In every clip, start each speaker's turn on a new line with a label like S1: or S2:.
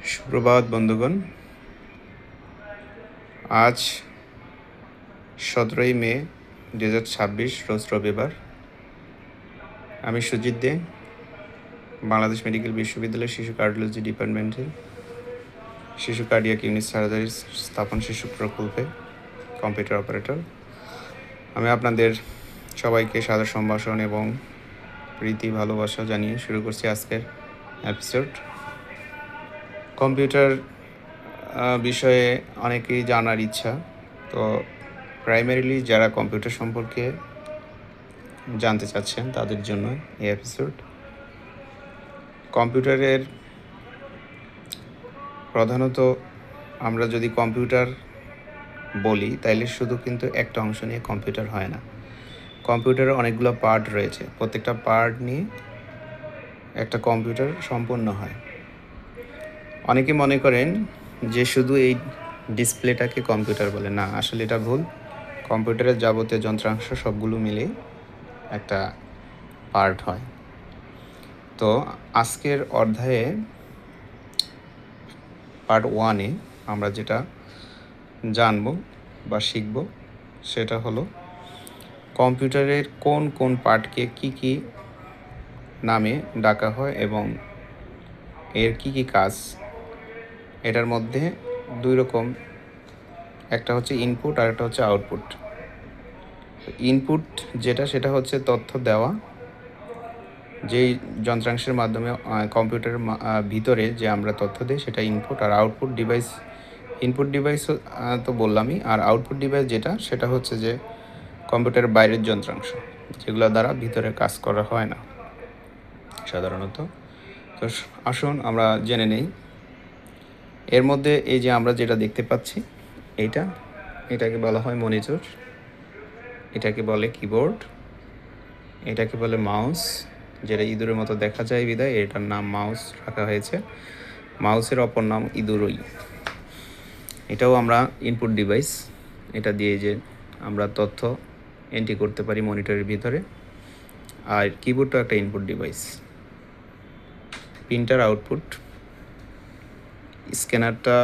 S1: সুপ্রভাত বন্ধুগণ। আজ 17ই মে 2026 রোজ রবিবার। আমি সুজিত দে, বাংলাদেশ মেডিকেল বিশ্ববিদ্যালয়ের শিশু কার্ডিওলজি ডিপার্টমেন্টের শিশু কার্ডিয়াক ইউনিট সার্জারি স্থাপন শিশু প্রকল্পে কম্পিউটার অপারেটর। আমি আপনাদের সবাইকে সাদর সম্ভাষণ এবং প্রীতি ভালোবাসা জানিয়ে শুরু করছি আজকের এপিসোড। কম্পিউটার বিষয়ে অনেকেই জানার ইচ্ছা, তো প্রাইমারিলি যারা কম্পিউটার সম্পর্কে জানতে চাচ্ছেন তাদের জন্য এই এপিসোড। কম্পিউটারের প্রধানত আমরা যদি কম্পিউটার বলি তাইলে শুধু কিন্তু একটা অংশ নিয়ে কম্পিউটার হয় না। কম্পিউটারের অনেকগুলো পার্ট রয়েছে, প্রত্যেকটা পার্ট নিয়ে একটা কম্পিউটার সম্পন্ন হয়। অনেকে মনে করেন যে শুধু এই ডিসপ্লেটাকে কম্পিউটার বলে, না, আসলে এটা ভুল। কম্পিউটারের যাবতীয় যন্ত্রাংশ সবগুলো মিলে একটা পার্ট হয়। তো আজকের অধ্যায়ে পার্ট 1-এ আমরা যেটা জানব বা শিখব সেটা হলো কম্পিউটারের কোন কোন পার্টকে কি নামে ডাকা হয় এবং এর কি কাজ। এটার মধ্যে দুই রকম, একটা হচ্ছে ইনপুট আর একটা হচ্ছে আউটপুট। ইনপুট সেটা হচ্ছে তথ্য দেওয়া, যেই যন্ত্রাংশের মাধ্যমে কম্পিউটারের ভিতরে যে আমরা তথ্য দিই সেটা ইনপুট। আর আউটপুট ডিভাইস, ইনপুট ডিভাইস তো বললামই, আর আউটপুট ডিভাইস সেটা হচ্ছে যে কম্পিউটারের বাইরের যন্ত্রাংশ, যেগুলো দ্বারা ভিতরে কাজ করা হয় না সাধারণত। তো আসুন আমরা জেনে নেই। এর মধ্যে এই যে আমরা যেটা দেখতে পাচ্ছি এটাকে বলা হয় মনিটর, এটাকে বলে কিবোর্ড, এটাকে বলে মাউস, যেটা ইঁদুরের মতো দেখা যায় বিধায় এটার নাম মাউস রাখা হয়েছে। মাউসের অপর নাম ইঁদুরই। এটাও আমরা ইনপুট ডিভাইস, এটা দিয়ে যে আমরা তথ্য এন্ট্রি করতে পারি মনিটরের ভিতরে। আর কিবোর্ডটা একটা ইনপুট ডিভাইস। প্রিন্টার আউটপুট, স্ক্যানারটা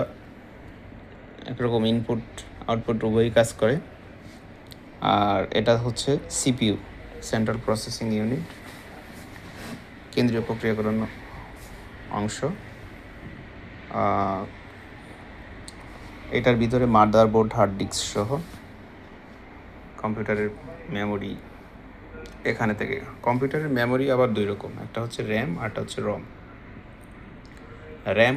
S1: একরকম ইনপুট আউটপুট উভয়ই কাজ করে। আর এটা হচ্ছে সিপিইউ, সেন্ট্রাল প্রসেসিং ইউনিট, কেন্দ্রীয় প্রক্রিয়াকরণ অংশ। এটার ভিতরে মাদারবোর্ড, হার্ড ডিস্ক সহ কম্পিউটারের মেমোরি। এখানে থেকে কম্পিউটারের মেমোরি আবার দুই রকম, একটা হচ্ছে র্যাম আর একটা হচ্ছে রম। র্যাম